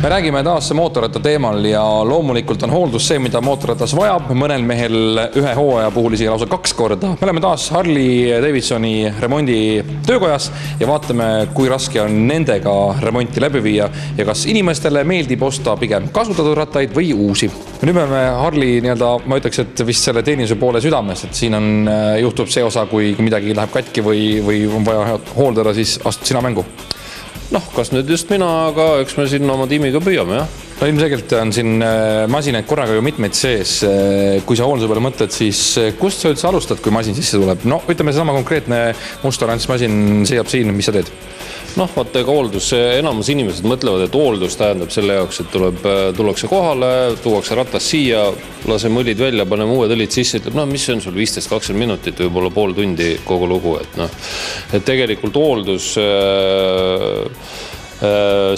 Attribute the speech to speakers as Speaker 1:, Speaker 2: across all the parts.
Speaker 1: Me räägime taas mootorratta teemal ja loomulikult on hooldus see, mida mootorratas vajab. Mõnel mehel ühe hooaja puhul isegi lausa 2 korda. Me oleme taas Harley Davidsoni remondi töökojas ja vaatame, kui raske on nendega remonti läbi viia ja kas inimestele meeldib osta pigem kasutatud rattaid või uusi. Nüüd me oleme Harley ma ütleks, et vist selle teenuse poole südames, et siin on, juhtub see osa, kui midagi läheb katki või on vaja hooldada, siis astud sina mängu.
Speaker 2: Kas nüüd just mina, aga eks me siin oma tiimiga püüame, jah?
Speaker 1: No ilmselgelt on siin masinaid korraga ju mitmeid sees. Kui sa hoolduse peale mõtled, siis kust sa üldse alustad, kui masin sisse tuleb? Ütleme, see sama konkreetne must-oranž masin seisab siin, mis sa teed?
Speaker 2: Vaata, ega hooldus, enamus inimesed mõtlevad, et hooldus tähendab selle jaoks, et tullakse kohale, tuuakse ratas siia, laseme õlid välja, paneme uued õlid sisse, ütleb, mis on sul 15-20 minutit, võib-olla pool tundi kogu lugu, et tegelikult hooldus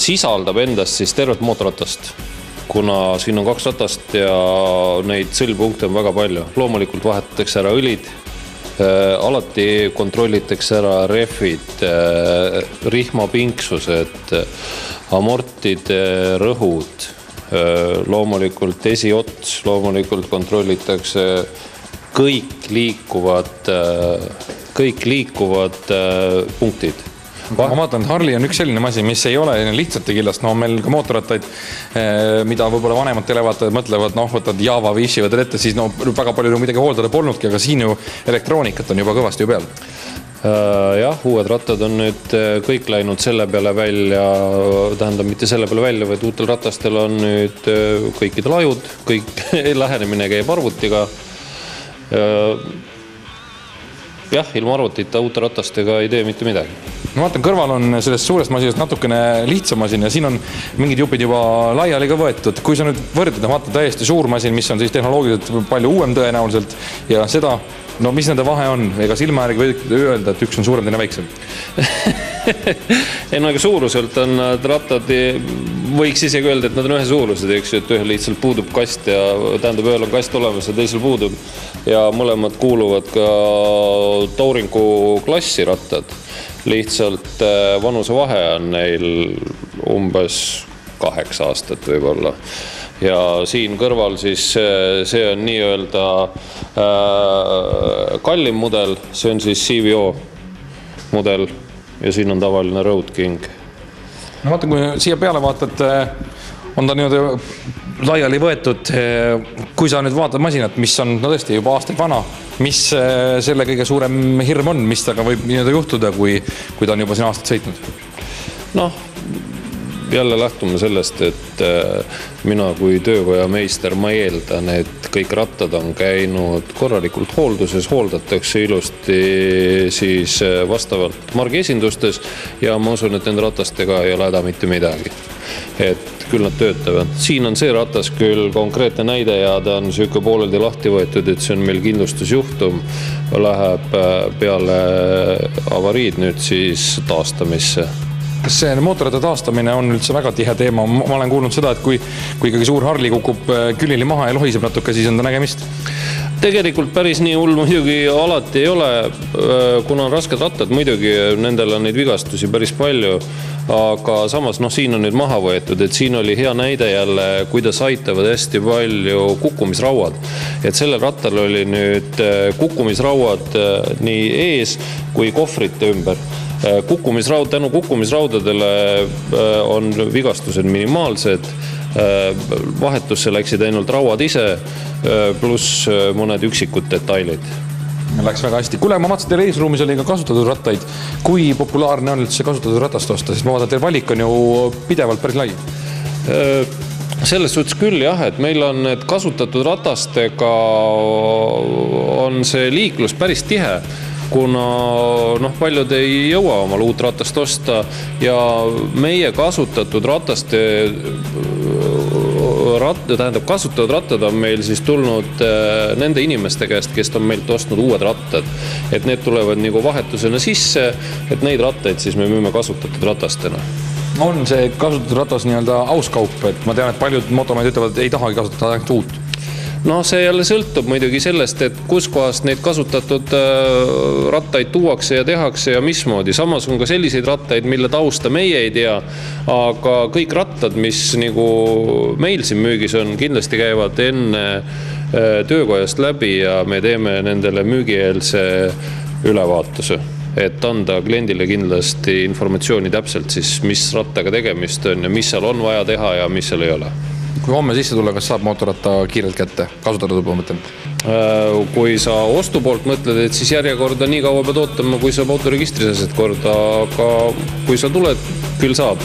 Speaker 2: sisaldab endast siis tervet mootorratast, kuna siin on 2 ratast ja neid sõlpunkte on väga palju. Loomulikult vahetatakse ära õlid, alati kontrollitakse ära rehvid, rihmapinksused, amortide rõhud, loomulikult esiots, loomulikult kontrollitakse kõik liikuvad punktid.
Speaker 1: Ma vaatan, et Harley on üks selline masin, mis ei ole lihtsalt killast. Meil ka mootorrattaid, mida võib-olla vanemad televaatajad mõtlevad, võtad Java või Ishi võtad ette, siis väga palju midagi hooldada polnudki, aga siin ju elektroonikat on juba kõvasti ju peal.
Speaker 2: Jah, uued rattad on nüüd kõik läinud selle peale välja, tähendab mitte selle peale välja, vaid uutel ratastel on nüüd kõikidel ajud, kõik lähenemine käib arvutiga. Jah, ilma arvutita uute ratastega ei tee mitte midagi.
Speaker 1: Ma vaatan, kõrval on sellest suurest masinast natukene lihtsam masin ja siin on mingid jupid juba laiali ka võetud. Kui sa nüüd võrdled, vaata täiesti suur masin, mis on siis tehnoloogiliselt palju uuem tõenäoliselt ja seda, mis nende vahe on? Ega silma järgi võid öelda, et üks on suurem, teine väiksem?
Speaker 2: Ega suuruselt on rattad, võiks isegi öelda, et nad on ühe suurused, et ühel lihtsalt puudub kast ja tähendab, ühel on kast olemas ja teisel puudub ja mõlemad kuuluvad ka Touringu klassi rattad. Lihtsalt vanuse vahe on neil umbes 8 aastat võib-olla. Ja siin kõrval siis see on nii-öelda kallim mudel, see on siis CVO mudel ja siin on tavaline Road King.
Speaker 1: Vaata, kui siia peale vaatad, on ta nii-öelda laiali võetud. Kui sa nüüd vaatad masinat, mis on tõesti juba aastaid vana, mis selle kõige suurem hirm on, mis taga võib nii-öelda juhtuda, kui ta on juba siin aastat sõitnud?
Speaker 2: Jälle lähtume sellest, et mina kui töökoja meister, ma eeldan, et kõik rattad on käinud korralikult hoolduses, hooldatakse ilusti siis vastavalt margi esindustes ja ma usun, et nende ratastega ei ole häda mitte midagi. Et küll nad töötavad. Siin on see ratas küll konkreetne näide ja ta on süke pooleldi lahti võetud, et see on meil kindlustusjuhtum, läheb peale avariid nüüd siis taastamisse.
Speaker 1: Kas see mootorratta taastamine on üldse väga tihe teema? Ma olen kuulnud seda, et kui ikkagi suur Harley kukub külili maha ja lohiseb natuke, siis on ta nägemist?
Speaker 2: Tegelikult päris nii hull muidugi alati ei ole, kuna on rasked rattad, muidugi nendel on neid vigastusi päris palju, aga samas siin on nüüd maha võetud, et siin oli hea näide jälle, kuidas aitavad hästi palju kukkumisrauad. Et sellel rattal oli nüüd kukkumisrauad nii ees kui kohvrite ümber. Tänu kukkumisraudadele on vigastused minimaalsed, vahetusse läksid ainult rauad ise, pluss mõned üksikud detailid.
Speaker 1: Läks väga hästi. Kuule, ma vaatasin, teil eesruumis oli ka kasutatud rattaid. Kui populaarne on üldse kasutatud ratast osta? Sest ma vaatan, teil valik on ju pidevalt päris lai.
Speaker 2: Selles suhtes küll jah, et meil on need kasutatud ratastega on see liiklus päris tihe, kuna paljud ei jõua omal uut ratast osta ja meie kasutatud kasutatud rattad on meil siis tulnud nende inimeste käest, kes on meilt ostnud uued rattad. Et need tulevad nagu vahetusena sisse, et neid rattaid siis me müüme kasutatud ratastena.
Speaker 1: On see kasutatud ratas nii-öelda auskaup, et ma tean, et paljud motomajad ütlevad, et ei tahagi kasutada ainult uut.
Speaker 2: No see jälle sõltub muidugi sellest, et kus kohast neid kasutatud rattaid tuuakse ja tehakse ja mismoodi. Samas on ka selliseid rattaid, mille tausta meie ei tea, aga kõik rattad, mis nagu meil siin müügis on, kindlasti käivad enne töökojast läbi ja me teeme nendele müügieelse ülevaatuse, et anda kliendile kindlasti informatsiooni täpselt siis, mis rattaga tegemist on ja mis seal on vaja teha ja mis seal ei ole.
Speaker 1: Kui homme sisse tulla, kas saab mootorratta kiirelt kätte? Kasutatud juba mõtlen.
Speaker 2: Kui sa ostu poolt mõtled, et siis järjekorda nii kaua pead ootama, kui sa autoregistris asjad korda, aga kui sa tuled, küll saab.